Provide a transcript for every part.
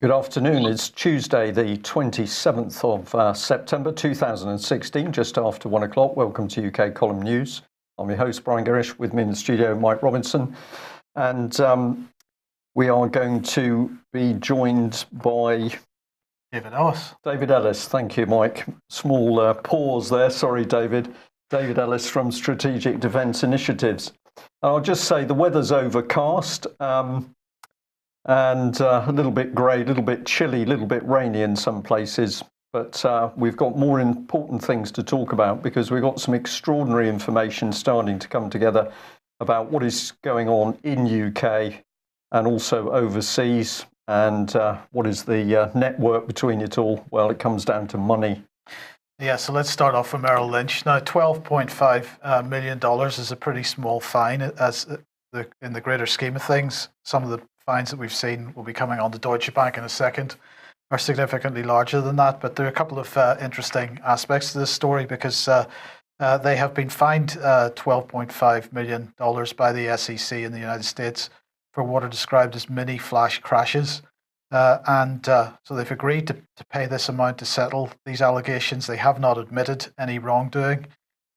Good afternoon. It's Tuesday, the 27th of September 2016, just after 1 o'clock. Welcome to UK Column News. I'm your host, Brian Garish. With me in the studio, Mike Robinson. And we are going to be joined by David Ellis. David Ellis. Thank you, Mike. Small pause there. Sorry, David. David Ellis from Strategic Defence Initiatives. I'll just say the weather's overcast. And a little bit grey, a little bit chilly, a little bit rainy in some places. But we've got more important things to talk about because we've got some extraordinary information starting to come together about what is going on in UK and also overseas. And what is the network between it all? Well, it comes down to money. Yeah, so let's start off with Merrill Lynch. Now, $12.5 million is a pretty small fine in the greater scheme of things. Some of the fines that we've seen will be coming on to Deutsche Bank in a second are significantly larger than that. But there are a couple of interesting aspects to this story because they have been fined $12.5 million by the SEC in the United States for what are described as mini flash crashes. So they've agreed to pay this amount to settle these allegations. They have not admitted any wrongdoing,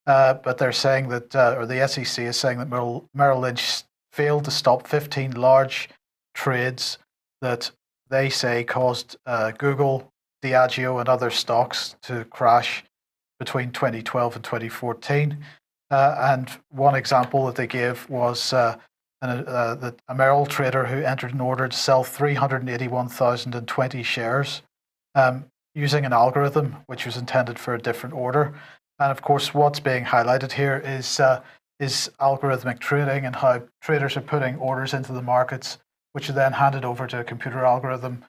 but they're saying that, or the SEC is saying that Merrill Lynch failed to stop 15 large trades that they say caused Google, Diageo, and other stocks to crash between 2012 and 2014. And one example that they gave was a Merrill trader who entered an order to sell 381,020 shares using an algorithm which was intended for a different order. And of course, what's being highlighted here is algorithmic trading and how traders are putting orders into the markets which are then handed over to a computer algorithm,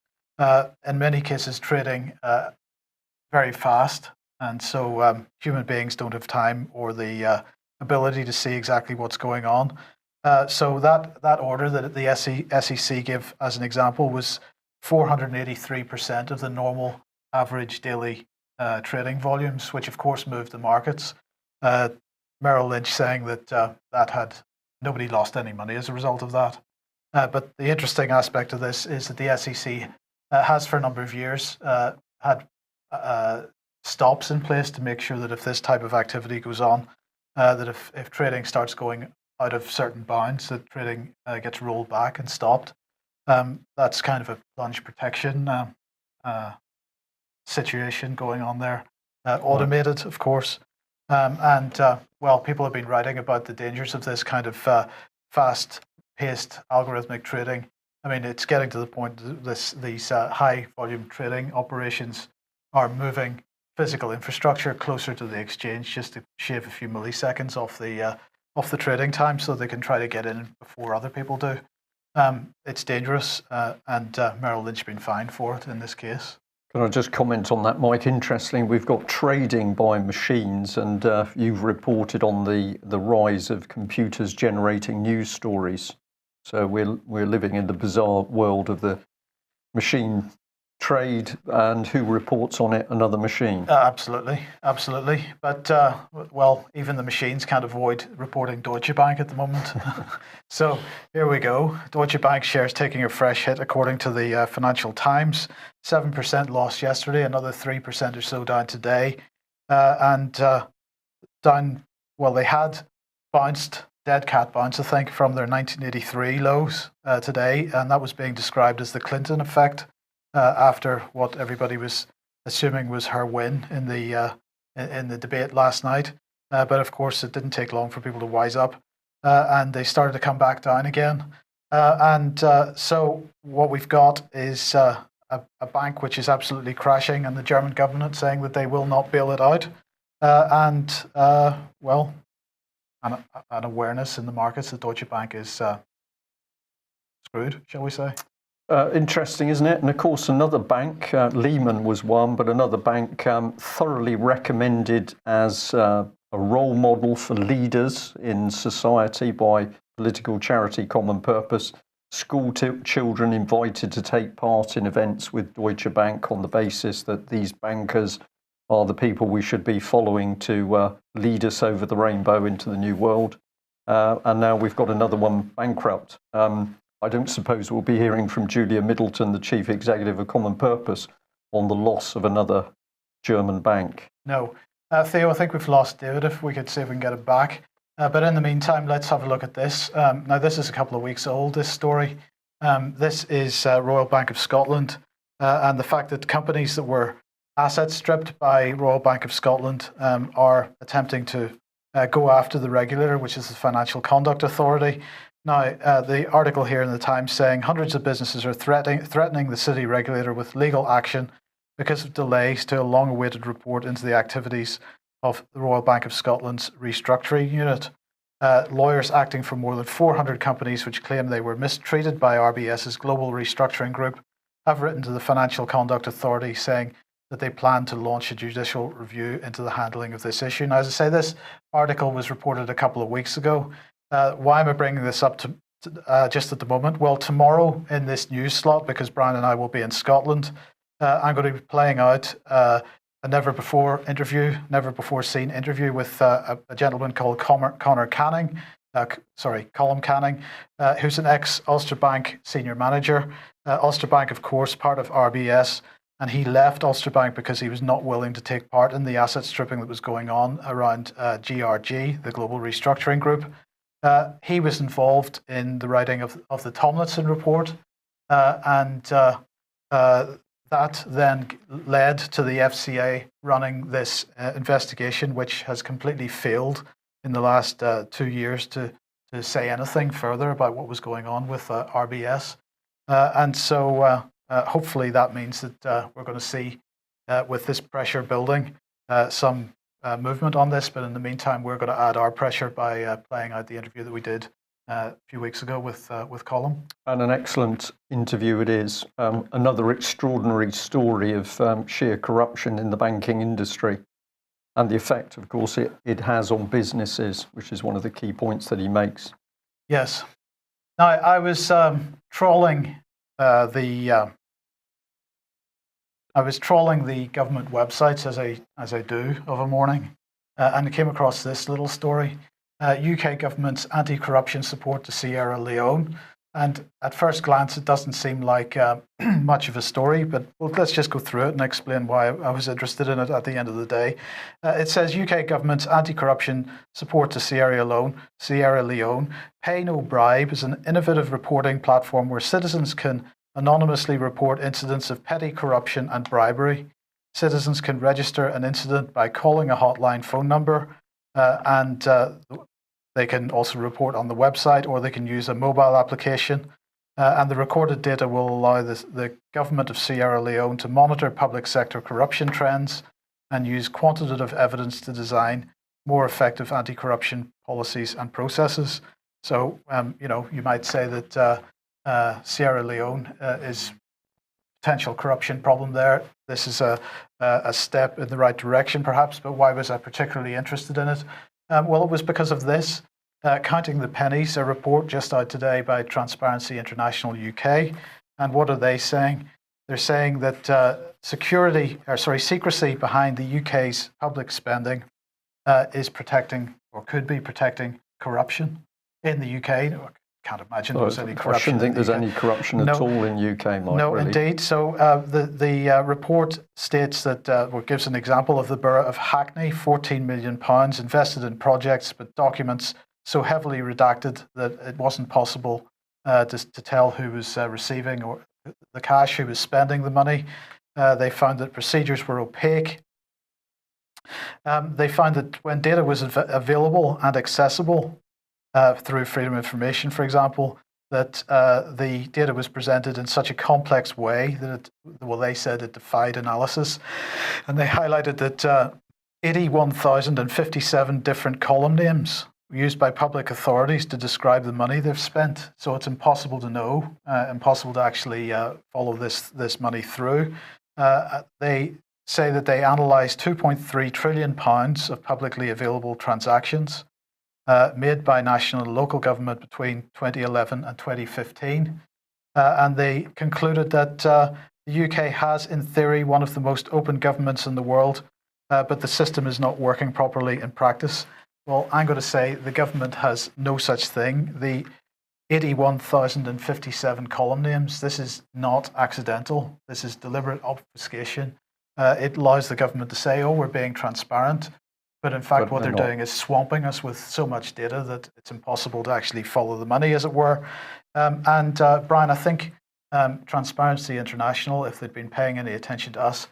in many cases trading very fast. And so human beings don't have time or the ability to see exactly what's going on. So that order that the SEC gave as an example was 483% of the normal average daily trading volumes, which of course moved the markets. Merrill Lynch saying that nobody lost any money as a result of that. But the interesting aspect of this is that the SEC has for a number of years had stops in place to make sure that if this type of activity goes on, that if trading starts going out of certain bounds, that trading gets rolled back and stopped. That's kind of a plunge protection situation going on there. Automated, of course. People have been writing about the dangers of this kind of fast-paced algorithmic trading. I mean, it's getting to the point that these high-volume trading operations are moving physical infrastructure closer to the exchange just to shave a few milliseconds off the trading time so they can try to get in before other people do. It's dangerous, and Merrill Lynch been fined for it in this case. Can I just comment on that, Mike? Interesting, we've got trading by machines, and you've reported on the rise of computers generating news stories. So we're living in the bizarre world of the machine trade, and who reports on it? Another machine. Absolutely. But even the machines can't avoid reporting Deutsche Bank at the moment. So here we go. Deutsche Bank shares taking a fresh hit, according to the Financial Times. 7% lost yesterday, another 3% or so down today, and down. Well, they had bounced. Dead cat bounce, I think, from their 1983 lows today, and that was being described as the Clinton effect after what everybody was assuming was her win in the debate last night. But of course, it didn't take long for people to wise up, and they started to come back down again. So what we've got is a bank which is absolutely crashing, and the German government saying that they will not bail it out, an awareness in the markets that Deutsche Bank is screwed, shall we say? Interesting, isn't it? And of course, another bank, Lehman was one, but another bank thoroughly recommended as a role model for leaders in society by political charity Common Purpose. School children invited to take part in events with Deutsche Bank on the basis that these bankers are the people we should be following to lead us over the rainbow into the new world. And now we've got another one bankrupt. I don't suppose we'll be hearing from Julia Middleton, the Chief Executive of Common Purpose, on the loss of another German bank. No. Theo, I think we've lost David. If we could see if we can get it back. But in the meantime, let's have a look at this. Now, this is a couple of weeks old, this story. This is Royal Bank of Scotland, and the fact that companies that were asset stripped by Royal Bank of Scotland are attempting to go after the regulator, which is the Financial Conduct Authority. Now, the article here in the Times saying hundreds of businesses are threatening the city regulator with legal action because of delays to a long-awaited report into the activities of the Royal Bank of Scotland's restructuring unit. Lawyers acting for more than 400 companies which claim they were mistreated by RBS's global restructuring group have written to the Financial Conduct Authority saying that they plan to launch a judicial review into the handling of this issue. Now, as I say, this article was reported a couple of weeks ago. Why am I bringing this up just at the moment? Well, tomorrow in this news slot, because Brian and I will be in Scotland, I'm going to be playing out a never before seen interview with a gentleman called Colm Canning, who's an ex-Ulster Bank senior manager. Ulster Bank, of course, part of RBS, and he left Ulster Bank because he was not willing to take part in the asset stripping that was going on around GRG, the Global Restructuring Group. He was involved in the writing of the Tomlinson report, and that then led to the FCA running this investigation, which has completely failed in the last 2 years to say anything further about what was going on with RBS. And so hopefully that means that we're going to see, with this pressure building, some movement on this. But in the meantime, we're going to add our pressure by playing out the interview that we did a few weeks ago with Colm. And an excellent interview it is. Another extraordinary story of sheer corruption in the banking industry and the effect, of course, it has on businesses, which is one of the key points that he makes. Yes. Now, I was trawling the government websites as I do of a morning, and I came across this little story. UK government's anti-corruption support to Sierra Leone. And at first glance, it doesn't seem like much of a story, but let's just go through it and explain why I was interested in it at the end of the day. It says UK government's anti-corruption support to Sierra Leone, Pay No Bribe is an innovative reporting platform where citizens can anonymously report incidents of petty corruption and bribery. Citizens can register an incident by calling a hotline phone number, and they can also report on the website, or they can use a mobile application. And the recorded data will allow the government of Sierra Leone to monitor public sector corruption trends and use quantitative evidence to design more effective anti-corruption policies and processes. So, you might say that Sierra Leone is potential corruption problem there. This is a step in the right direction, perhaps, but why was I particularly interested in it? Well, it was because of this. Counting the Pennies, a report just out today by Transparency International UK. And what are they saying? They're saying that secrecy behind the UK's public spending is protecting, or could be protecting, corruption in the UK. I can't imagine there's any corruption. I shouldn't think there's any corruption at all in UK, Mike. No, really. Indeed. So the report states that, gives an example of the borough of Hackney, £14 million invested in projects, but documents so heavily redacted that it wasn't possible to tell who was receiving or the cash, who was spending the money. They found that procedures were opaque. They found that when data was available and accessible through Freedom of Information, for example, that the data was presented in such a complex way that they said it defied analysis. And they highlighted that 81,057 different column names used by public authorities to describe the money they've spent. So it's impossible to know, impossible to actually follow this money through. They say that they analysed £2.3 trillion of publicly available transactions made by national and local government between 2011 and 2015. And they concluded that the UK has, in theory, one of the most open governments in the world, but the system is not working properly in practice. Well, I'm going to say the government has no such thing. The 81,057 column names. This is not accidental. This is deliberate obfuscation. It allows the government to say, oh, we're being transparent. But in fact, what they're doing is swamping us with so much data that it's impossible to actually follow the money, as it were. Brian, I think Transparency International, if they'd been paying any attention to us,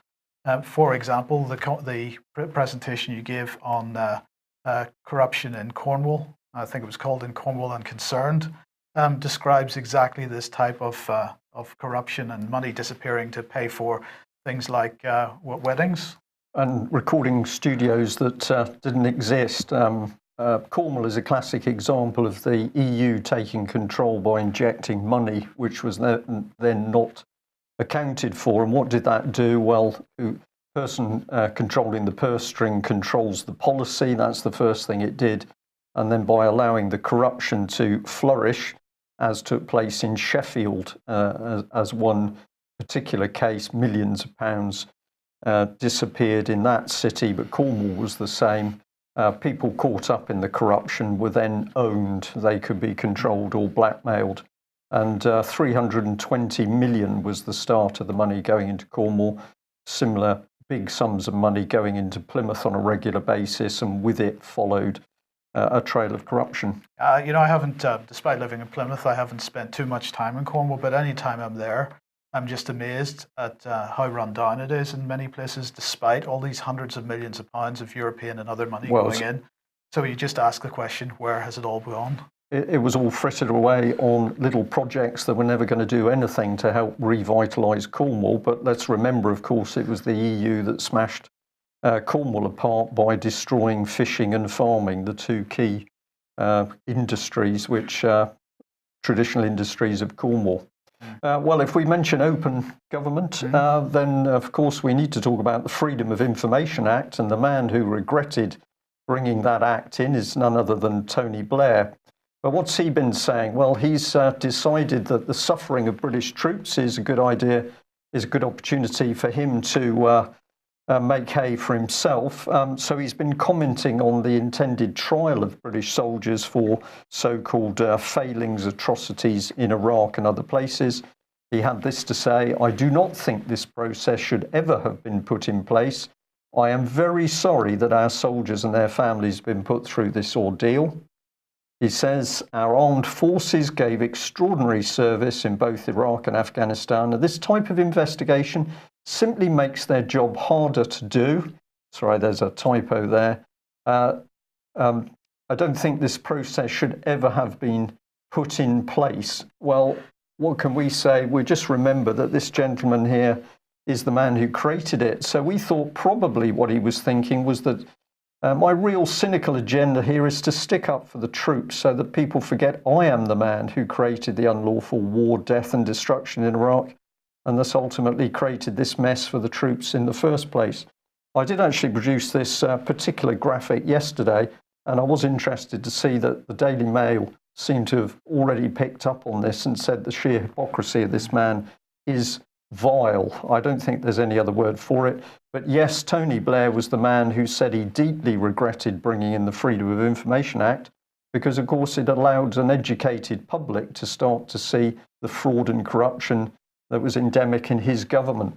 for example, the presentation you gave on corruption in Cornwall, I think it was called In Cornwall Unconcerned, describes exactly this type of corruption and money disappearing to pay for things like weddings. And recording studios that didn't exist. Cornwall is a classic example of the EU taking control by injecting money, which was then not accounted for. And what did that do? Well, the person controlling the purse string controls the policy. That's the first thing it did. And then by allowing the corruption to flourish, as took place in Sheffield, as one particular case, millions of pounds disappeared in that city, but Cornwall was the same. People caught up in the corruption were then owned. They could be controlled or blackmailed. And 320 million was the start of the money going into Cornwall. Similar big sums of money going into Plymouth on a regular basis, and with it followed a trail of corruption. I haven't, despite living in Plymouth, I haven't spent too much time in Cornwall, but any time I'm there, I'm just amazed at how run down it is in many places, despite all these hundreds of millions of pounds of European and other money going in. So you just ask the question, where has it all gone? It was all frittered away on little projects that were never going to do anything to help revitalise Cornwall. But let's remember, of course, it was the EU that smashed Cornwall apart by destroying fishing and farming, the two key industries, which traditional industries of Cornwall. Well, if we mention open government, then of course we need to talk about the Freedom of Information Act, and the man who regretted bringing that act in is none other than Tony Blair. But what's he been saying? Well, he's decided that the suffering of British troops is a good idea, is a good opportunity for him to make hay for himself. So he's been commenting on the intended trial of British soldiers for so-called failings, atrocities in Iraq and other places. He had this to say: "I do not think this process should ever have been put in place. I am very sorry that our soldiers and their families have been put through this ordeal." He says, "Our armed forces gave extraordinary service in both Iraq and Afghanistan, and this type of investigation simply makes their job harder to do." Sorry, there's a typo there. I don't think this process should ever have been put in place. Well, what can we say? We just remember that this gentleman here is the man who created it. So we thought probably what he was thinking was that my real cynical agenda here is to stick up for the troops so that people forget I am the man who created the unlawful war, death and destruction in Iraq, and thus ultimately created this mess for the troops in the first place. I did actually produce this particular graphic yesterday, and I was interested to see that the Daily Mail seemed to have already picked up on this and said the sheer hypocrisy of this man is vile. I don't think there's any other word for it. But yes, Tony Blair was the man who said he deeply regretted bringing in the Freedom of Information Act because, of course, it allowed an educated public to start to see the fraud and corruption that was endemic in his government.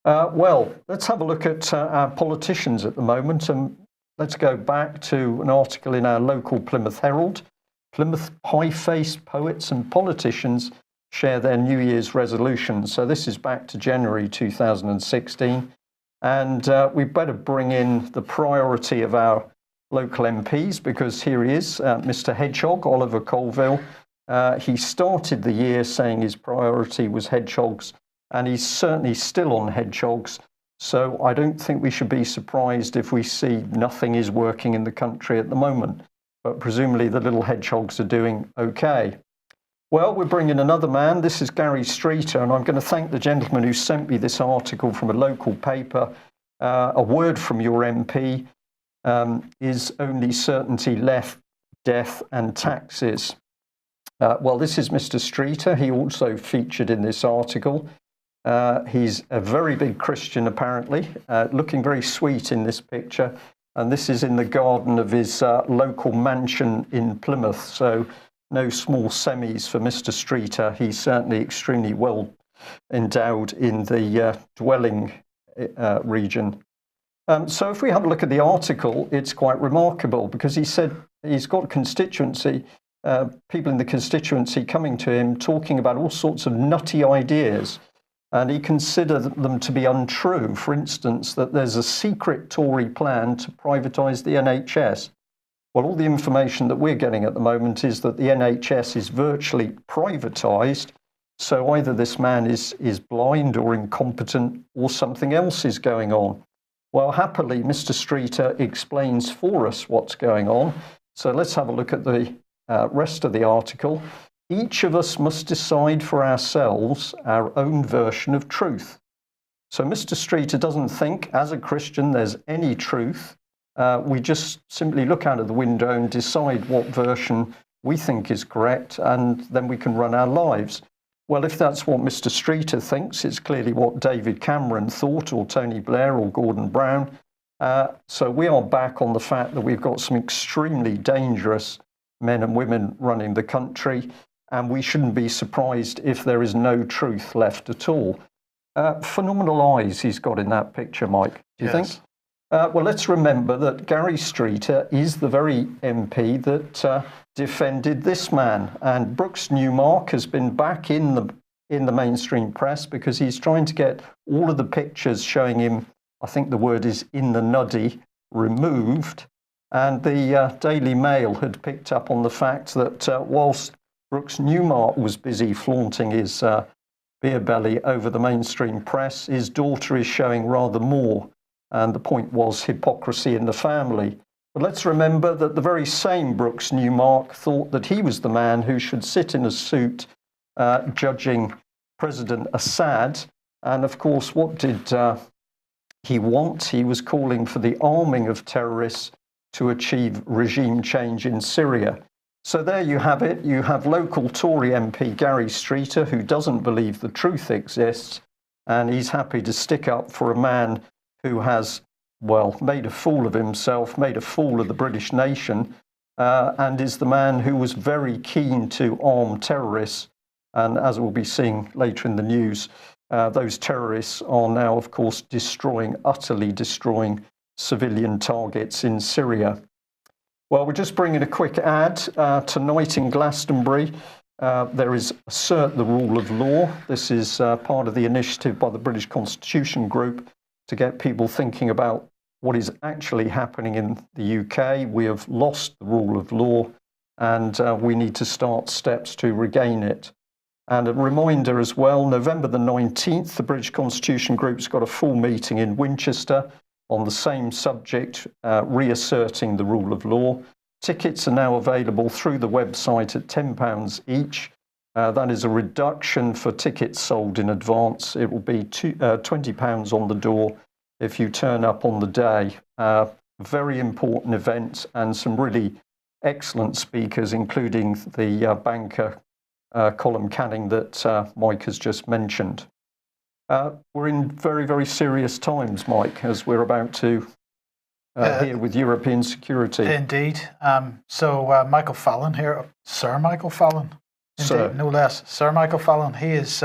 Well, let's have a look at our politicians at the moment, and let's go back to an article in our local Plymouth Herald. Plymouth high-faced poets and politicians share their New Year's resolutions. So this is back to January 2016. And we better bring in the priority of our local MPs, because here he is, Mr. Hedgehog, Oliver Colville. He started the year saying his priority was hedgehogs, and he's certainly still on hedgehogs. So I don't think we should be surprised if we see nothing is working in the country at the moment. But presumably the little hedgehogs are doing okay. Well, we're bringing another man. This is Gary Streeter, and I'm going to thank the gentleman who sent me this article from a local paper. A word from your MP is only certainty left, death and taxes. Well, this is Mr. Streeter. He also featured in this article. He's a very big Christian, apparently, looking very sweet in this picture. And this is in the garden of his local mansion in Plymouth. So no small semis for Mr. Streeter. He's certainly extremely well endowed in the dwelling region. So if we have a look at the article, it's quite remarkable because he said he's got constituency, people in the constituency coming to him talking about all sorts of nutty ideas, and he considered them to be untrue. For instance, that there's a secret Tory plan to privatise the NHS. Well, all the information that we're getting at the moment is that the NHS is virtually privatised. So either this man is blind or incompetent or something else is going on. Well, happily, Mr. Streeter explains for us what's going on. So let's have a look at the rest of the article. Each of us must decide for ourselves our own version of truth. So Mr. Streeter doesn't think, as a Christian, there's any truth. We just simply look out of the window and decide what version we think is correct, and then we can run our lives. Well, if that's what Mr. Streeter thinks, it's clearly what David Cameron thought, or Tony Blair, or Gordon Brown. So we are back on the fact that we've got some extremely dangerous men and women running the country, and we shouldn't be surprised if there is no truth left at all. Phenomenal eyes he's got in that picture, Mike. Do you think? Well, let's remember that Gary Streeter is the very MP that defended this man, and Brooks Newmark has been back in the mainstream press because he's trying to get all of the pictures showing him, I think the word is in the nuddy, removed. And the Daily Mail had picked up on the fact that whilst Brooks Newmark was busy flaunting his beer belly over the mainstream press, his daughter is showing rather more. And the point was hypocrisy in the family. But let's remember that the very same Brooks Newmark thought that he was the man who should sit in a suit judging President Assad. And of course, what did he want? He was calling for the arming of terrorists to achieve regime change in Syria. So there you have it. You have local Tory MP Gary Streeter, who doesn't believe the truth exists, and he's happy to stick up for a man who has, well, made a fool of himself, made a fool of the British nation, and is the man who was very keen to arm terrorists. And as we'll be seeing later in the news, those terrorists are now, of course, utterly destroying civilian targets in Syria. Well, we're just bringing a quick ad. Tonight in Glastonbury, there is Assert the Rule of Law. This is part of the initiative by the British Constitution Group to get people thinking about what is actually happening in the UK. We have lost the rule of law, and we need to start steps to regain it. And a reminder as well, November the 19th, the British Constitution Group's got a full meeting in Winchester on the same subject, reasserting the rule of law. Tickets are now available through the website at £10 each. That is a reduction for tickets sold in advance. It will be £20 on the door if you turn up on the day. Very important event, and some really excellent speakers, including the banker Colin Canning that Mike has just mentioned. We're in very, very serious times, Mike, as we're about to hear with European security. Indeed. So Michael Fallon here, Sir Michael Fallon. Indeed, Sir. no less. Sir Michael Fallon, he is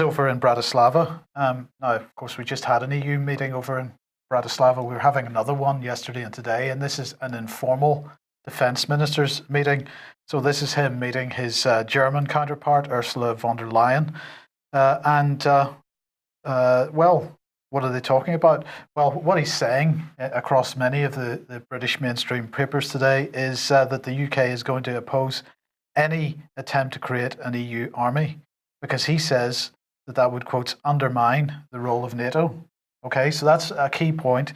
over in Bratislava. Now, of course, we just had an EU meeting over in Bratislava. We were having another one yesterday and today, and this is an informal defence ministers meeting. So this is him meeting his German counterpart, Ursula von der Leyen. Well, what are they talking about? Well, what he's saying across many of the British mainstream papers today is that the UK is going to oppose any attempt to create an EU army, because he says that would, quote, undermine the role of NATO. Okay, so that's a key point.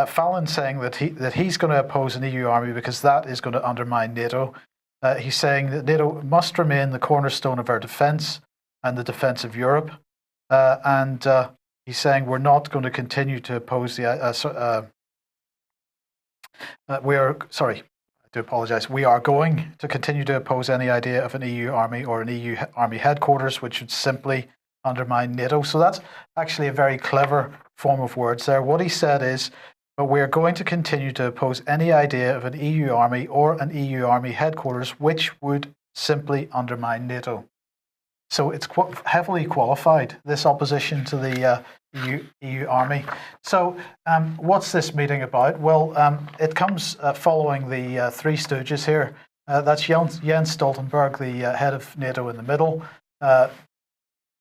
Fallon saying that he's going to oppose an EU army because that is going to undermine NATO. He's saying that NATO must remain the cornerstone of our defence and the defence of Europe. And he's saying we're not going to continue to oppose the... We are going to continue to oppose any idea of an EU army or an EU army headquarters, which would simply undermine NATO. So that's actually a very clever form of words there. What he said is but we are going to continue to oppose any idea of an EU army or an EU army headquarters which would simply undermine NATO. So it's heavily qualified, this opposition to the EU army. So what's this meeting about? Well, it comes following the Three Stooges here. That's Jens Stoltenberg, the head of NATO in the middle,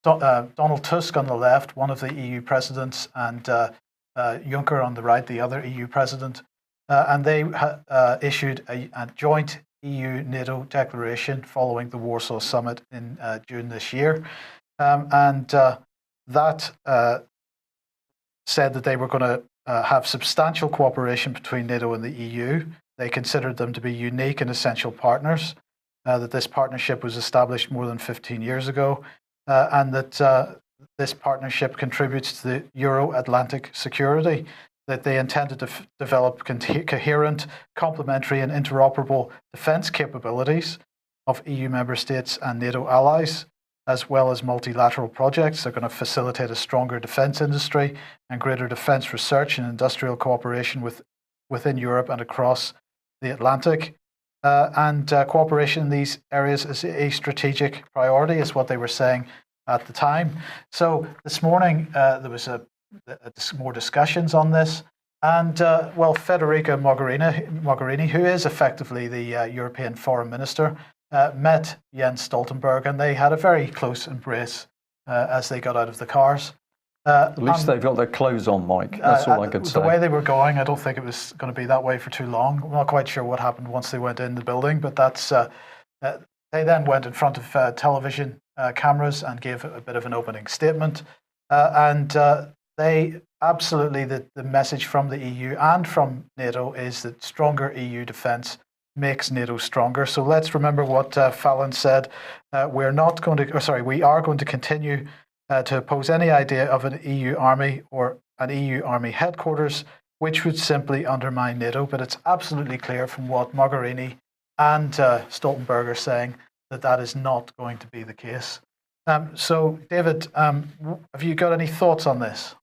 Donald Tusk on the left, one of the EU presidents, and Juncker on the right, the other EU president. And they issued a joint EU-NATO declaration following the Warsaw Summit in June this year. And that said that they were going to have substantial cooperation between NATO and the EU. They considered them to be unique and essential partners, that this partnership was established more than 15 years ago, and that this partnership contributes to the Euro-Atlantic security, that they intended to develop coherent, complementary and interoperable defence capabilities of EU member states and NATO allies, as well as multilateral projects. They're going to facilitate a stronger defence industry and greater defence research and industrial cooperation within Europe and across the Atlantic. And cooperation in these areas is a strategic priority, is what they were saying at the time. So this morning there was more discussions on this. And, Federica Mogherini, who is effectively the European Foreign Minister, met Jens Stoltenberg, and they had a very close embrace as they got out of the cars. At least they've got their clothes on, Mike. That's all I could say. The way they were going, I don't think it was going to be that way for too long. I'm not quite sure what happened once they went in the building, but that's. They then went in front of television cameras and gave a bit of an opening statement. They absolutely, the message from the EU and from NATO is that stronger EU defence makes NATO stronger. So let's remember what Fallon said. We are going to continue to oppose any idea of an EU army or an EU army headquarters, which would simply undermine NATO. But it's absolutely clear from what Mogherini and Stoltenberg are saying that is not going to be the case. So, David, have you got any thoughts on this?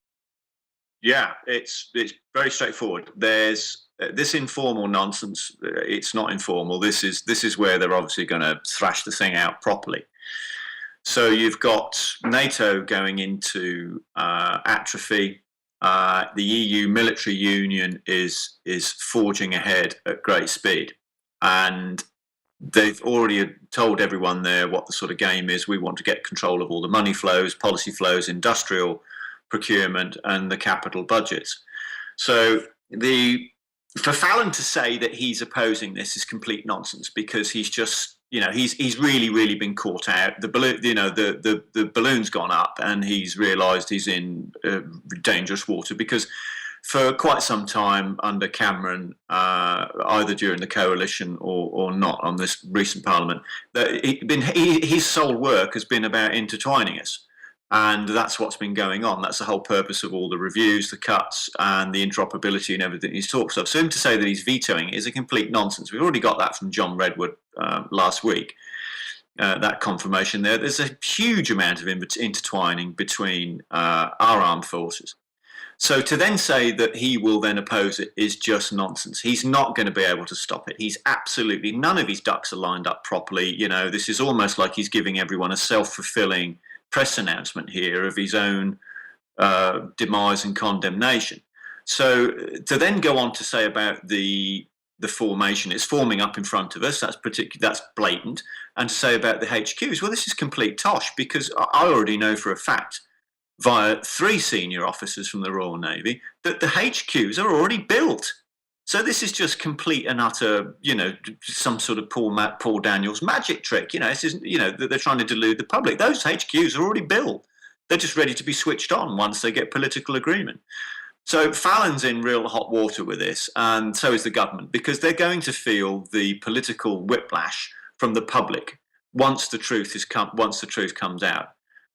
Yeah, it's very straightforward. There's this informal nonsense. It's not informal. This is where they're obviously going to thrash the thing out properly. So you've got NATO going into atrophy. The EU military union is forging ahead at great speed, and they've already told everyone there what the sort of game is. We want to get control of all the money flows, policy flows, industrial procurement, and the capital budgets. So for Fallon to say that he's opposing this is complete nonsense, because he's just, he's really been caught out. The balloon, the balloon's gone up, and he's realised he's in dangerous water, because for quite some time under Cameron, either during the coalition or not on this recent parliament, his sole work has been about intertwining us. And that's what's been going on. That's the whole purpose of all the reviews, the cuts, and the interoperability and everything he's talked of. So him to say that he's vetoing it is a complete nonsense. We've already got that from John Redwood last week, that confirmation there. There's a huge amount of intertwining between our armed forces. So to then say that he will then oppose it is just nonsense. He's not going to be able to stop it. He's absolutely, none of his ducks are lined up properly. This is almost like he's giving everyone a self-fulfilling press announcement here of his own demise and condemnation. So to then go on to say about the formation, it's forming up in front of us, that's blatant, and to say about the HQs, well, this is complete tosh, because I already know for a fact via 3 senior officers from the Royal Navy that the HQs are already built. So this is just complete and utter, some sort of Paul Daniels magic trick. This isn't, they're trying to delude the public. Those HQs are already built. They're just ready to be switched on once they get political agreement. So Fallon's in real hot water with this, and so is the government, because they're going to feel the political whiplash from the public once the truth comes out.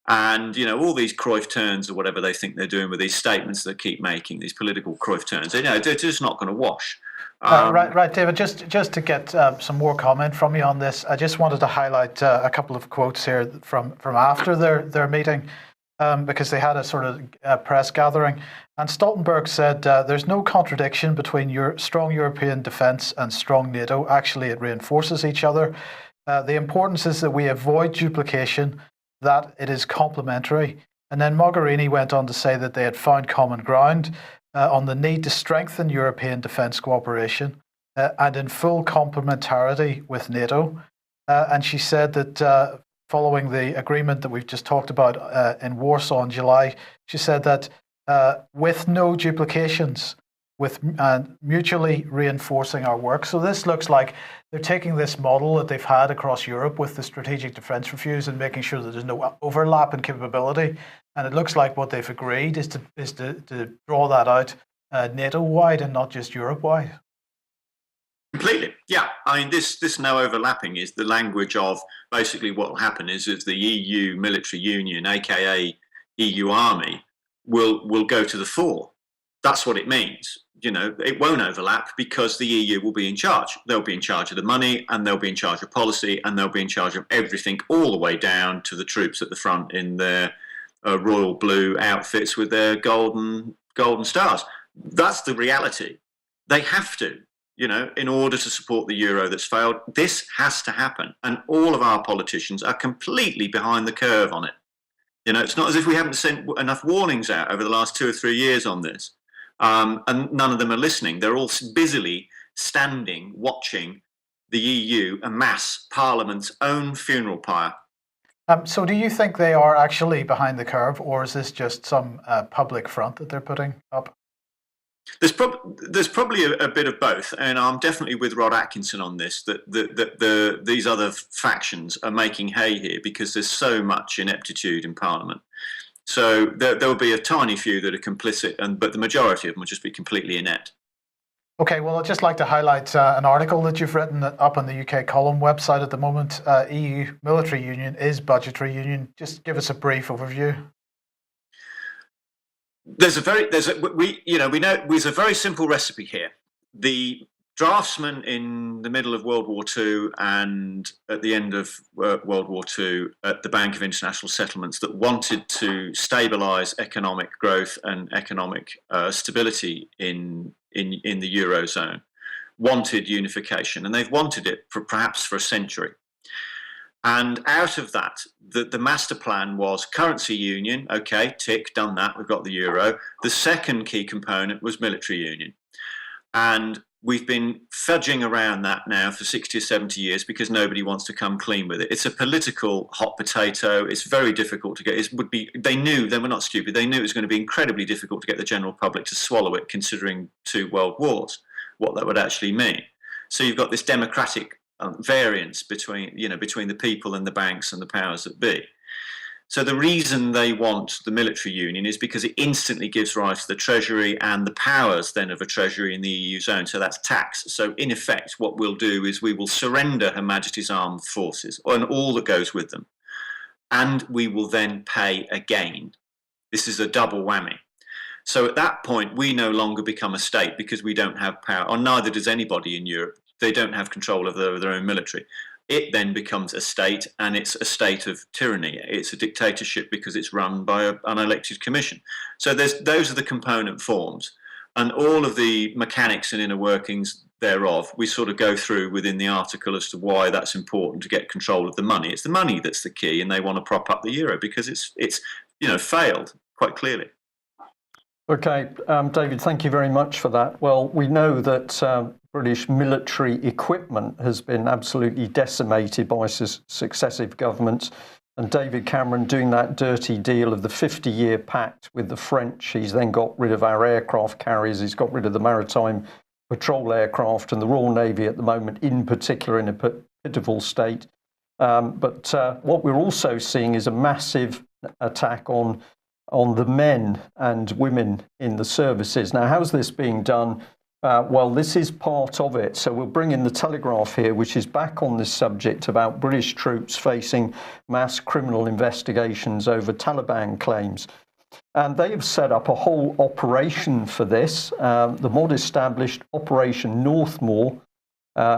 And, all these Cruyff turns or whatever they think they're doing with these statements they keep making, these political Cruyff turns, they're just not going to wash. Right, David, just to get some more comment from you on this, I just wanted to highlight a couple of quotes here from after their meeting. because they had a sort of press gathering. And Stoltenberg said there's no contradiction between your strong European defence and strong NATO. Actually, it reinforces each other. The importance is that we avoid duplication, that it is complementary. And then Mogherini went on to say that they had found common ground on the need to strengthen European defence cooperation and in full complementarity with NATO. And she said that following the agreement that we've just talked about in Warsaw in July, she said that with no duplications, with mutually reinforcing our work. So this looks like they're taking this model that they've had across Europe with the strategic defence reviews and making sure that there's no overlap in capability. And it looks like what they've agreed is to draw that out NATO-wide and not just Europe-wide. Completely, yeah. I mean, this no overlapping is the language of basically what will happen is the EU military union, aka EU army, will go to the fore. That's what it means. You know, it won't overlap because the EU will be in charge. They'll be in charge of the money, and they'll be in charge of policy, and they'll be in charge of everything, all the way down to the troops at the front in their royal blue outfits with their golden stars. That's the reality. They have to. You know, in order to support the euro that's failed, this has to happen. And all of our politicians are completely behind the curve on it. You know, it's not as if we haven't sent enough warnings out over the last 2 or 3 years on this. And none of them are listening. They're all busily standing, watching the EU amass Parliament's own funeral pyre. So do you think they are actually behind the curve, or is this just some public front that they're putting up? There's probably a bit of both, and I'm definitely with Rod Atkinson on this. That these other factions are making hay here because there's so much ineptitude in Parliament. So there will be a tiny few that are complicit, but the majority of them will just be completely inept. Okay, well, I'd just like to highlight an article that you've written up on the UK Column website at the moment. EU military union is budgetary union. Just give us a brief overview. There's a very simple recipe here. The draftsmen in the middle of World War II and at the end of World War II at the Bank of International Settlements that wanted to stabilise economic growth and economic stability in the Eurozone wanted unification, and they've wanted it perhaps for a century. And out of that, the master plan was currency union. Okay, tick, done that. We've got the euro. The second key component was military union. And we've been fudging around that now for 60 or 70 years because nobody wants to come clean with it. It's a political hot potato. It's very difficult to get. They knew, they were not stupid. They knew it was going to be incredibly difficult to get the general public to swallow it, considering 2 world wars, what that would actually mean. So you've got this democratic variance between the people and the banks and the powers that be. So the reason they want the military union is because it instantly gives rise to the treasury and the powers then of a treasury in the EU zone. So that's tax. So in effect, what we'll do is we will surrender Her Majesty's Armed Forces and all that goes with them, and we will then pay again. This is a double whammy. So at that point, we no longer become a state because we don't have power, or neither does anybody in Europe. They don't have control of their own military. It then becomes a state, and it's a state of tyranny. It's a dictatorship because it's run by an unelected commission. So those are the component forms, and all of the mechanics and inner workings thereof we sort of go through within the article as to why that's important to get control of the money. It's the money that's the key, and they want to prop up the euro because it's failed quite clearly. Okay, David, thank you very much for that. Well, we know that British military equipment has been absolutely decimated by successive governments. And David Cameron doing that dirty deal of the 50-year pact with the French. He's then got rid of our aircraft carriers. He's got rid of the maritime patrol aircraft and the Royal Navy at the moment, in particular, in a pitiful state. But what we're also seeing is a massive attack on the men and women in the services. Now, how's this being done? Well, this is part of it. So we'll bring in the Telegraph here, which is back on this subject about British troops facing mass criminal investigations over Taliban claims. And they have set up a whole operation for this. The mod established Operation Northmoor,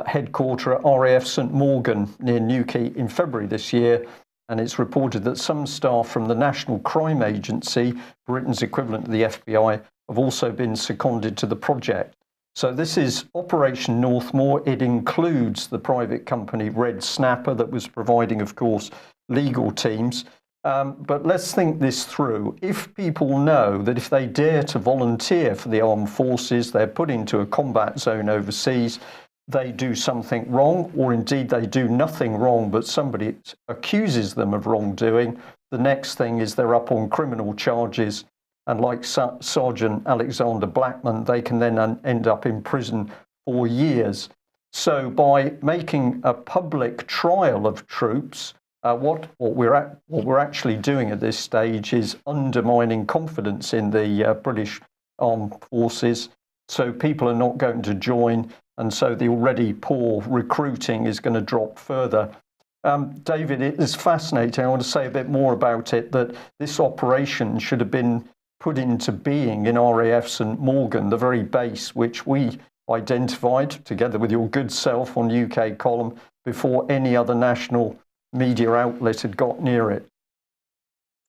headquarter at RAF St Morgan near Newquay in February this year. and it's reported that some staff from the National Crime Agency, Britain's equivalent to the FBI, have also been seconded to the project. So this is Operation Northmoor. It includes the private company Red Snapper that was providing, of course, legal teams. But let's think this through. If people know that if they dare to volunteer for the armed forces, they're put into a combat zone overseas, they do something wrong, or indeed they do nothing wrong, but somebody accuses them of wrongdoing, the next thing is they're up on criminal charges. And like Sergeant Alexander Blackman, they can then end up in prison for years. So by making a public trial of troops, what we're actually doing at this stage is undermining confidence in the British Armed Forces. So people are not going to join, and so the already poor recruiting is going to drop further. David, it is fascinating. I want to say a bit more about it, that this operation should have been put into being in RAF St Morgan, the very base which we identified together with your good self on UK Column before any other national media outlet had got near it.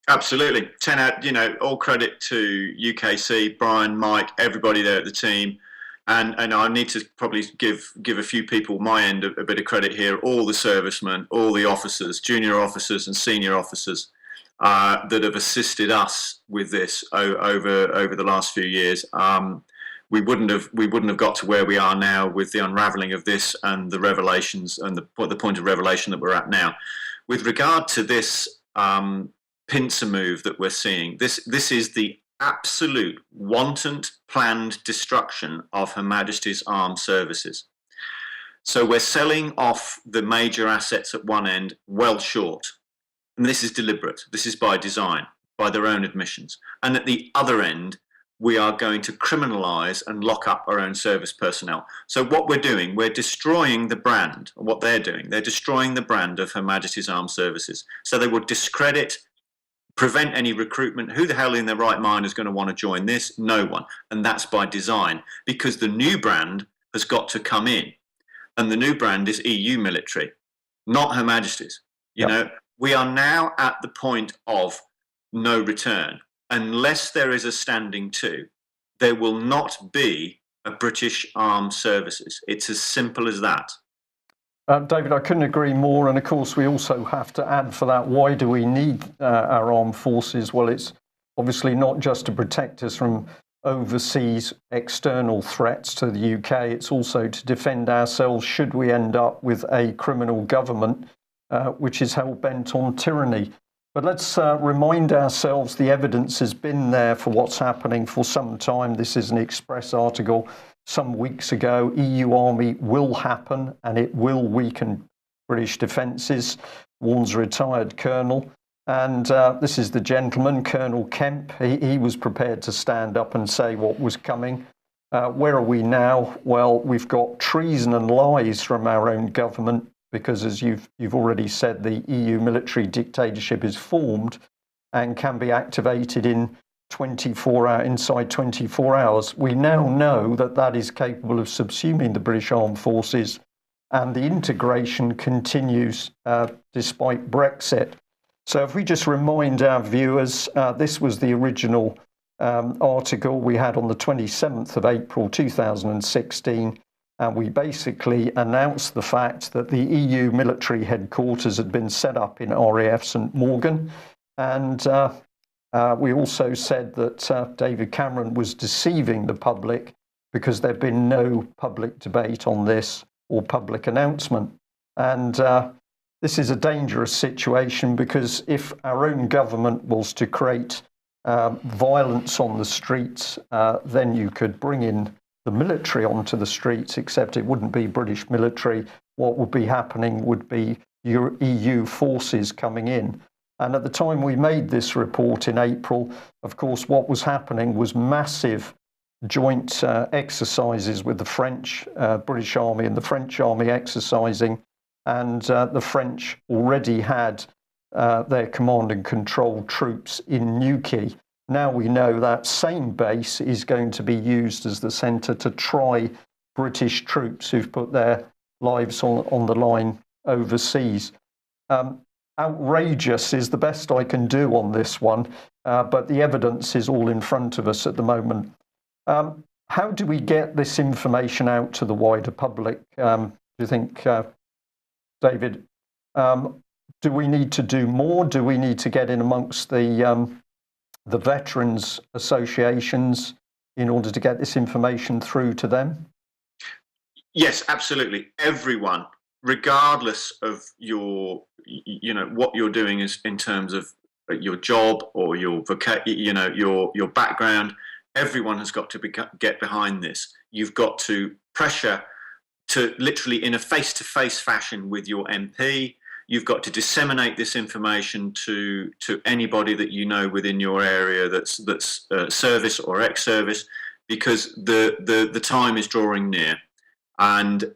Absolutely. 10 out, all credit to UKC, Brian, Mike, everybody there at the team. And I need to probably give a few people my end a bit of credit here, all the servicemen, all the officers, junior officers and senior officers that have assisted us with this over the last few years. We wouldn't have got to where we are now with the unraveling of this and the revelations and the point of revelation that we're at now. With regard to this pincer move that we're seeing, this is the absolute wanton planned destruction of Her Majesty's Armed Services. So we're selling off the major assets at one end well short. And this is deliberate. This is by design, by their own admissions. And at the other end, we are going to criminalise and lock up our own service personnel. So what we're doing, we're destroying the brand. What they're doing, they're destroying the brand of Her Majesty's Armed Services. So they will discredit, prevent any recruitment. Who the hell in their right mind is going to want to join this? No one. And that's by design, because the new brand has got to come in. And the new brand is EU military, not Her Majesty's. You know, we are now at the point of no return. Unless there is a standing to, there will not be a British Armed Services. It's as simple as that. David, I couldn't agree more. And of course, we also have to add for that, why do we need our armed forces? Well, it's obviously not just to protect us from overseas external threats to the UK. It's also to defend ourselves should we end up with a criminal government which is hell-bent on tyranny. But let's remind ourselves the evidence has been there for what's happening for some time. This is an Express article some weeks ago. EU army will happen and it will weaken British defences, warns a retired colonel. And this is the gentleman, Colonel Kemp. He was prepared to stand up and say what was coming. Where are we now? Well, we've got treason and lies from our own government, because as you've already said, the EU military dictatorship is formed and can be activated in inside 24 hours. We now know that that is capable of subsuming the British Armed Forces, and the integration continues despite Brexit. So if we just remind our viewers, this was the original article we had on the 27th of April 2016. And we basically announced the fact that the EU military headquarters had been set up in RAF St Morgan. And we also said that David Cameron was deceiving the public because there'd been no public debate on this or public announcement. And this is a dangerous situation, because if our own government was to create violence on the streets, then you could bring in the military onto the streets, except it wouldn't be British military. What would be happening would be your EU forces coming in. And at the time we made this report in April, of course, what was happening was massive joint exercises with the French, British Army and the French Army exercising. And the French already had their command and control troops in Newquay. Now we know that same base is going to be used as the centre to try British troops who've put their lives on the line overseas. outrageous is the best I can do on this one, but the evidence is all in front of us at the moment. How do we get this information out to the wider public? Do you think, David, do we need to do more? Do we need to get in amongst the veterans associations in order to get this information through to them? Yes, absolutely. Everyone, regardless of your, what you're doing is in terms of your job or your background, everyone has got to get behind this. You've got to pressure to literally in a face-to-face fashion with your MP. You've got to disseminate this information to anybody that you know within your area that's service or ex-service, because the time is drawing near. And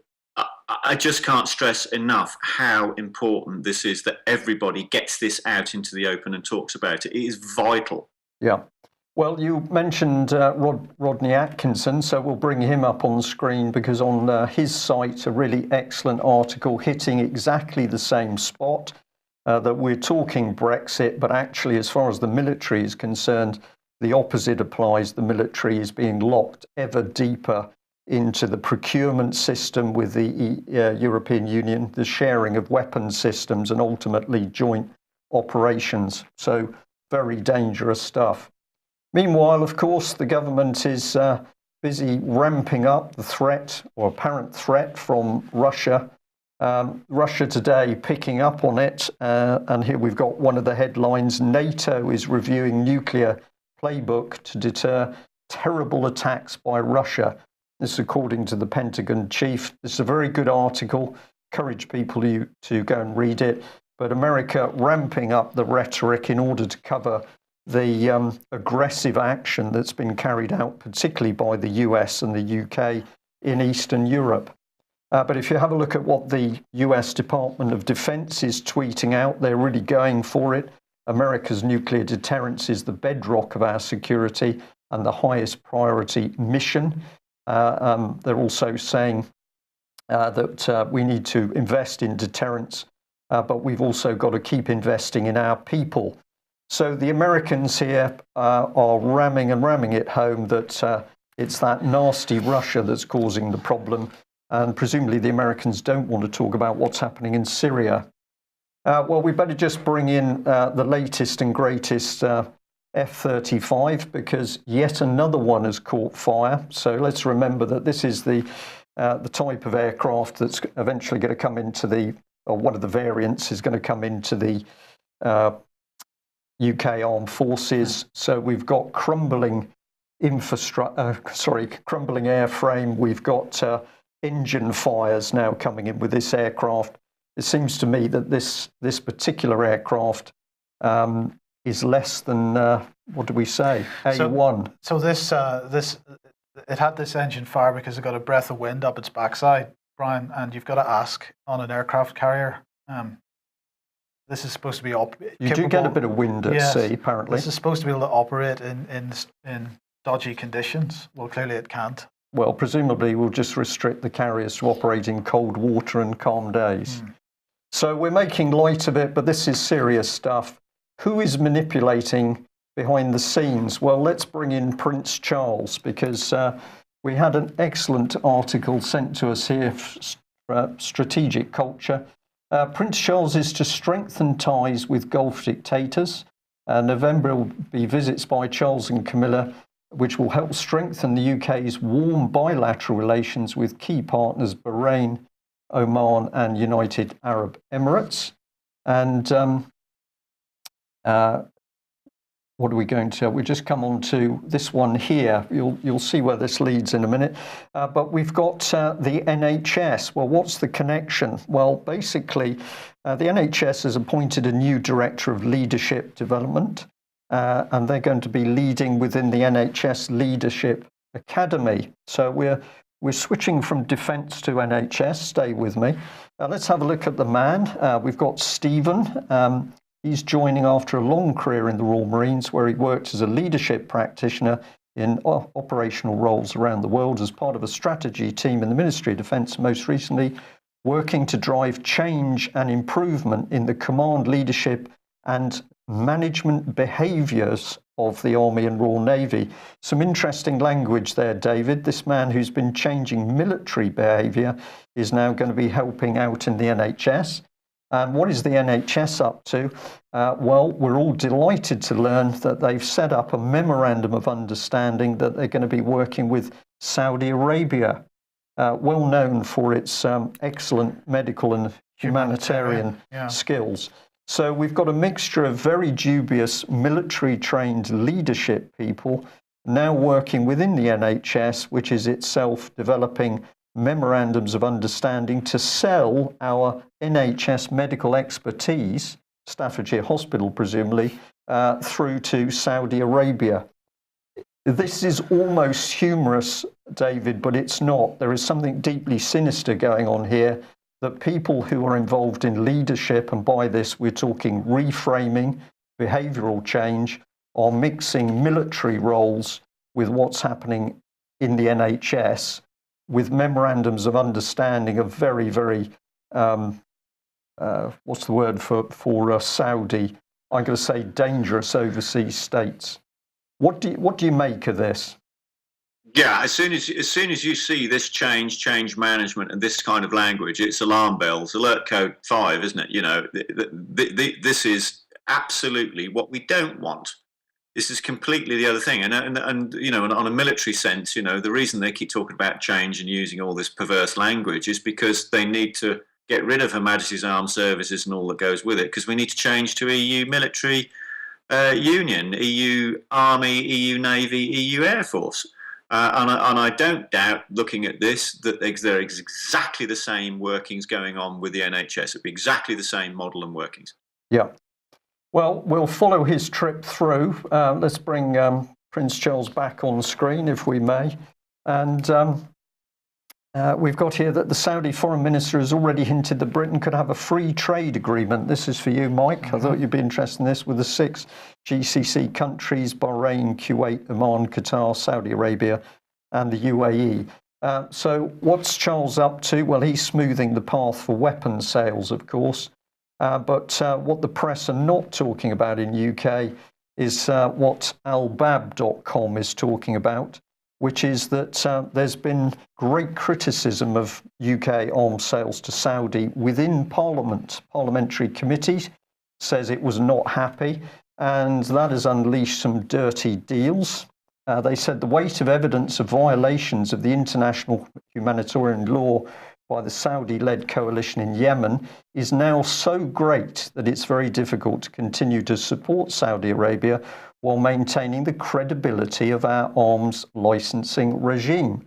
I just can't stress enough how important this is, that everybody gets this out into the open and talks about it. It is vital. Yeah. Well, you mentioned Rodney Atkinson, so we'll bring him up on screen, because on his site, a really excellent article hitting exactly the same spot, that we're talking Brexit, but actually, as far as the military is concerned, the opposite applies. The military is being locked ever deeper into the procurement system with the European Union, the sharing of weapons systems, and ultimately joint operations. So very dangerous stuff. Meanwhile, of course, the government is busy ramping up the threat, or apparent threat, from Russia. Russia Today picking up on it, and here we've got one of the headlines: NATO is reviewing nuclear playbook to deter terrible attacks by Russia. This is according to the Pentagon chief. This is a very good article. Encourage people to go and read it. But America ramping up the rhetoric in order to cover the aggressive action that's been carried out, particularly by the US and the UK in Eastern Europe. But if you have a look at what the US Department of Defense is tweeting out, they're really going for it. America's nuclear deterrence is the bedrock of our security and the highest priority mission. They're also saying that we need to invest in deterrence, but we've also got to keep investing in our people. So the Americans here are ramming it home that it's that nasty Russia that's causing the problem, and presumably the Americans don't want to talk about what's happening in Syria. Well, we better just bring in the latest and greatest F-35, because yet another one has caught fire. So let's remember that this is the type of aircraft that's eventually going to come into or one of the variants is going to come into the UK Armed Forces. So we've got crumbling crumbling airframe. We've got engine fires now coming in with this aircraft. It seems to me that this particular aircraft is less than, what do we say, A1. So this it had this engine fire because it got a breath of wind up its backside, Brian, and you've got to ask on an aircraft carrier. This is supposed to be You do get a bit of wind at sea, apparently. This is supposed to be able to operate in dodgy conditions. Well, clearly it can't. Well, presumably we'll just restrict the carriers to operate in cold water and calm days. So we're making light of it, but this is serious stuff. Who is manipulating behind the scenes? Well, let's bring in Prince Charles, because we had an excellent article sent to us here, Strategic Culture. Prince Charles is to strengthen ties with Gulf dictators. November will be visits by Charles and Camilla, which will help strengthen the UK's warm bilateral relations with key partners Bahrain, Oman and United Arab Emirates. And what are we going to? We just come on to this one here. You'll see where this leads in a minute. But we've got the NHS. Well, what's the connection? Well, basically, the NHS has appointed a new director of leadership development, and they're going to be leading within the NHS Leadership Academy. So we're switching from defence to NHS. Stay with me. Let's have a look at the man. We've got Stephen. He's joining after a long career in the Royal Marines, where he worked as a leadership practitioner in operational roles around the world as part of a strategy team in the Ministry of Defence, most recently working to drive change and improvement in the command, leadership and management behaviours of the Army and Royal Navy. Some interesting language there, David. This man who's been changing military behaviour is now going to be helping out in the NHS. And what is the NHS up to? Well, we're all delighted to learn that they've set up a memorandum of understanding that they're going to be working with Saudi Arabia, well known for its excellent medical and humanitarian skills. So we've got a mixture of very dubious military-trained leadership people now working within the NHS, which is itself developing memorandums of understanding to sell our NHS medical expertise, Staffordshire Hospital presumably, through to Saudi Arabia. This is almost humorous, David, but it's not. There is something deeply sinister going on here, that people who are involved in leadership, and by this we're talking reframing, behavioural change, are mixing military roles with what's happening in the NHS, with memorandums of understanding of very, very, what's the word for Saudi? I'm going to say dangerous overseas states. What do you make of this? Yeah, as soon as you see this change management, and this kind of language, it's alarm bells, alert code 5, isn't it? You know, this is absolutely what we don't want. This is completely the other thing, and you know, on a military sense, you know, the reason they keep talking about change and using all this perverse language is because they need to get rid of Her Majesty's Armed Services and all that goes with it, because we need to change to EU military union, EU Army, EU Navy, EU Air Force. And I don't doubt, looking at this, that there is exactly the same workings going on with the NHS. It'd be exactly the same model and workings. Yeah. Well, we'll follow his trip through. Let's bring Prince Charles back on screen, if we may. And we've got here that the Saudi foreign minister has already hinted that Britain could have a free trade agreement. This is for you, Mike. Mm-hmm. I thought you'd be interested in this, with the 6 GCC countries: Bahrain, Kuwait, Oman, Qatar, Saudi Arabia, and the UAE. So what's Charles up to? Well, he's smoothing the path for weapons sales, of course. But what the press are not talking about in UK is what albab.com is talking about, which is that there's been great criticism of UK arms sales to Saudi within Parliament. Parliamentary committee says it was not happy, and that has unleashed some dirty deals. They said the weight of evidence of violations of the international humanitarian law by the Saudi-led coalition in Yemen is now so great that it's very difficult to continue to support Saudi Arabia while maintaining the credibility of our arms licensing regime.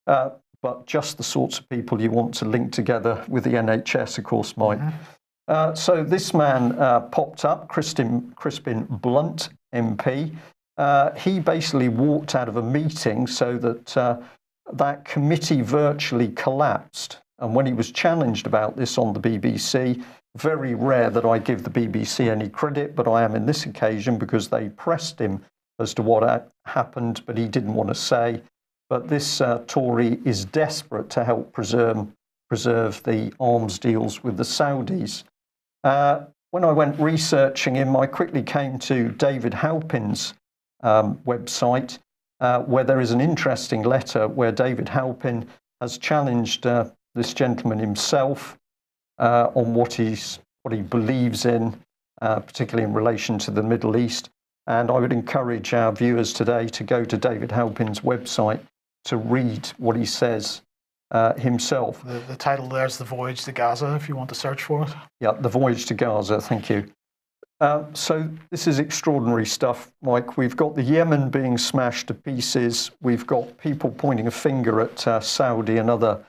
But just the sorts of people you want to link together with the NHS, of course, Mike. Mm-hmm. So this man popped up, Crispin Blunt, MP. He basically walked out of a meeting so that that committee virtually collapsed. And when he was challenged about this on the BBC, very rare that I give the BBC any credit, but I am in this occasion, because they pressed him as to what happened, but he didn't want to say. But this Tory is desperate to help preserve the arms deals with the Saudis. When I went researching him, I quickly came to David Halpin's website, where there is an interesting letter where David Halpin has challenged this gentleman himself on what he believes in, particularly in relation to the Middle East. And I would encourage our viewers today to go to David Halpin's website to read what he says himself. The title there's The Voyage to Gaza, if you want to search for it. Yeah, The Voyage to Gaza, thank you. So this is extraordinary stuff, Mike. We've got the Yemen being smashed to pieces. We've got people pointing a finger at Saudi and other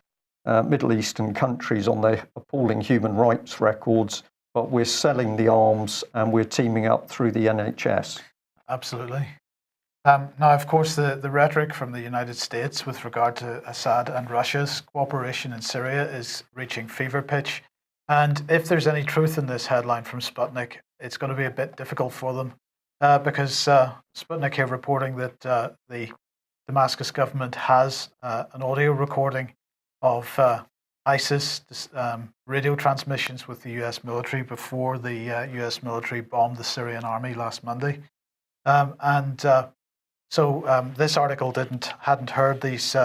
Middle Eastern countries on their appalling human rights records, but we're selling the arms and we're teaming up through the NHS. Absolutely. Now, of course, the rhetoric from the United States with regard to Assad and Russia's cooperation in Syria is reaching fever pitch. And if there's any truth in this headline from Sputnik, it's going to be a bit difficult for them because Sputnik here reporting that the Damascus government has an audio recording of ISIS radio transmissions with the US military before the US military bombed the Syrian army last Monday. So this article hadn't heard these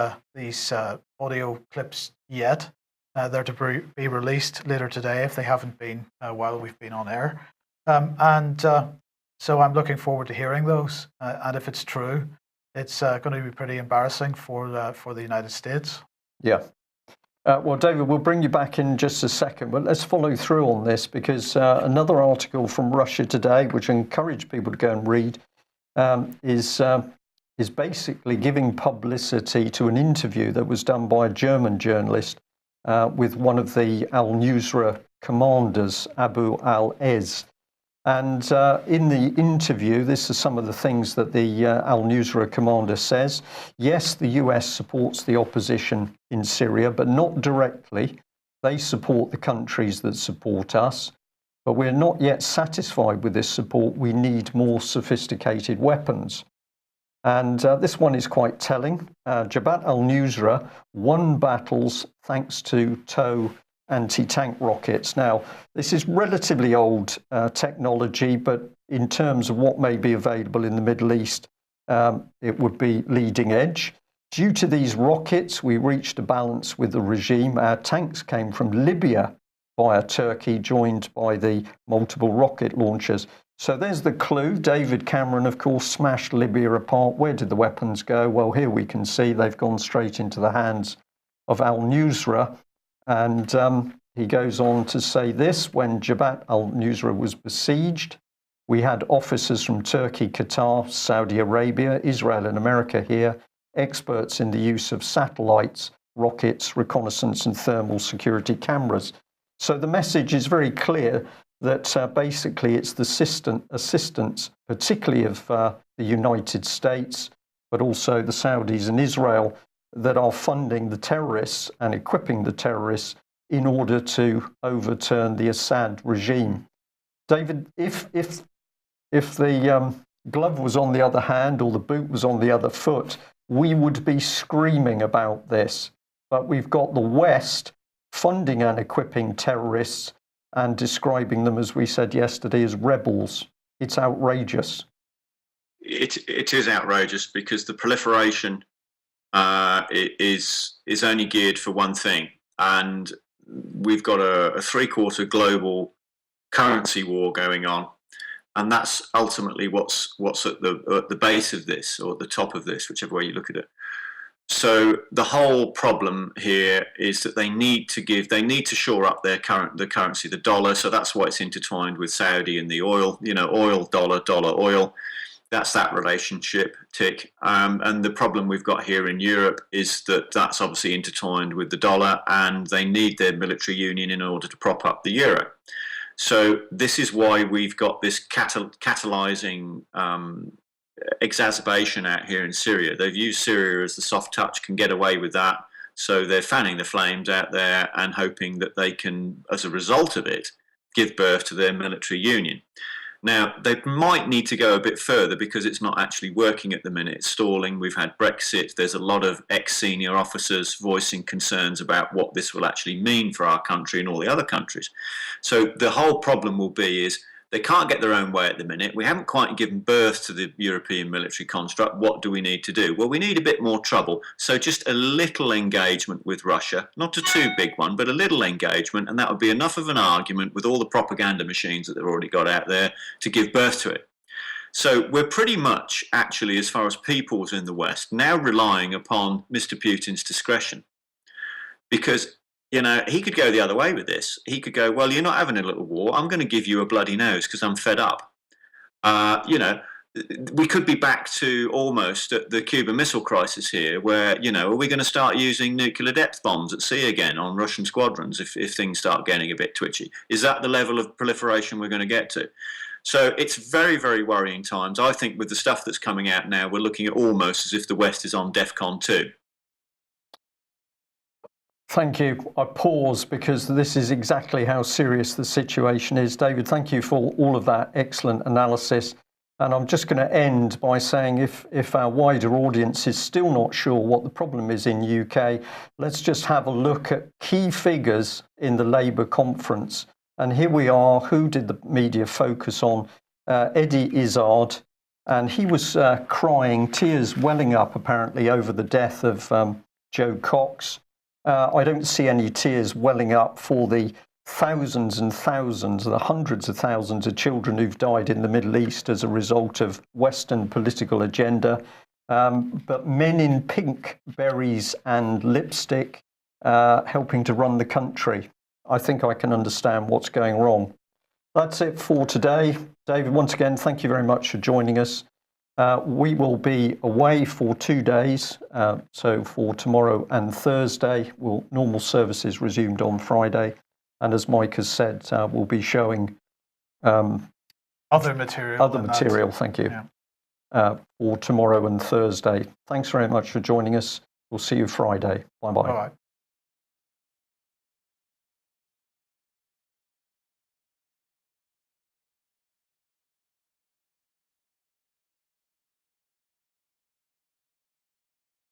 audio clips yet. They're to be released later today if they haven't been while we've been on air. So I'm looking forward to hearing those. And if it's true, it's going to be pretty embarrassing for the United States. Yeah. Well, David, we'll bring you back in just a second, but let's follow through on this because another article from Russia Today, which I encourage people to go and read, is basically giving publicity to an interview that was done by a German journalist with one of the al-Nusra commanders, Abu al-Ez. And in the interview, this is some of the things that the al-Nusra commander says. Yes, the US supports the opposition in Syria, but not directly. They support the countries that support us. But we're not yet satisfied with this support. We need more sophisticated weapons. And this one is quite telling. Jabhat al-Nusra won battles thanks to TOW anti-tank rockets. Now, this is relatively old technology, but in terms of what may be available in the Middle East, it would be leading edge. Due to these rockets, we reached a balance with the regime. Our tanks came from Libya via Turkey, joined by the multiple rocket launchers. So there's the clue. David Cameron, of course, smashed Libya apart. Where did the weapons go? Well, here we can see they've gone straight into the hands of al-Nusra. And he goes on to say this: when Jabhat al-Nusra was besieged, we had officers from Turkey, Qatar, Saudi Arabia, Israel and America here, experts in the use of satellites, rockets, reconnaissance and thermal security cameras. So the message is very clear that basically it's the assistance, particularly of the United States, but also the Saudis and Israel, that are funding the terrorists and equipping the terrorists in order to overturn the Assad regime. David, if the glove was on the other hand or the boot was on the other foot, we would be screaming about this. But we've got the West funding and equipping terrorists and describing them, as we said yesterday, as rebels. It's outrageous. It is outrageous because the proliferation is only geared for one thing, and we've got a three-quarter global currency war going on, and that's ultimately what's at the base of this, or at the top of this, whichever way you look at it. So the whole problem here is that they need to shore up the currency, the dollar. So that's why it's intertwined with Saudi and the oil. Oil, dollar, oil. That's that relationship tick. And the problem we've got here in Europe is that that's obviously intertwined with the dollar, and they need their military union in order to prop up the euro. So this is why we've got this catalyzing exacerbation out here in Syria. They've used Syria as the soft touch, can get away with that. So they're fanning the flames out there and hoping that they can, as a result of it, give birth to their military union. Now, they might need to go a bit further because it's not actually working at the minute. It's stalling. We've had Brexit. There's a lot of ex-senior officers voicing concerns about what this will actually mean for our country and all the other countries. So the whole problem will be is they can't get their own way at the minute. We haven't quite given birth to the European military construct. What do we need to do? Well, we need a bit more trouble. So just a little engagement with Russia, not a too big one, but a little engagement, and that would be enough of an argument with all the propaganda machines that they've already got out there to give birth to it. So we're pretty much, actually, as far as peoples in the West, now relying upon Mr. Putin's discretion. Because he could go the other way with this. He could go, well, you're not having a little war. I'm going to give you a bloody nose because I'm fed up. We could be back to almost at the Cuban Missile Crisis here, where, are we going to start using nuclear depth bombs at sea again on Russian squadrons if things start getting a bit twitchy? Is that the level of proliferation we're going to get to? So it's very, very worrying times. I think with the stuff that's coming out now, we're looking at almost as if the West is on DEFCON 2. Thank you. I pause because this is exactly how serious the situation is. David, thank you for all of that excellent analysis. And I'm just going to end by saying if our wider audience is still not sure what the problem is in UK, let's just have a look at key figures in the Labour conference. And here we are. Who did the media focus on? Eddie Izzard. And he was crying, tears welling up apparently over the death of Joe Cox. I don't see any tears welling up for the thousands and thousands, the hundreds of thousands of children who've died in the Middle East as a result of Western political agenda. But men in pink berries and lipstick helping to run the country. I think I can understand what's going wrong. That's it for today. David, once again, thank you very much for joining us. We will be away for 2 days. So for tomorrow and Thursday, normal services resumed on Friday. And as Mike has said, we'll be showing other material. Thank you. Yeah. For tomorrow and Thursday. Thanks very much for joining us. We'll see you Friday. Bye-bye. All right.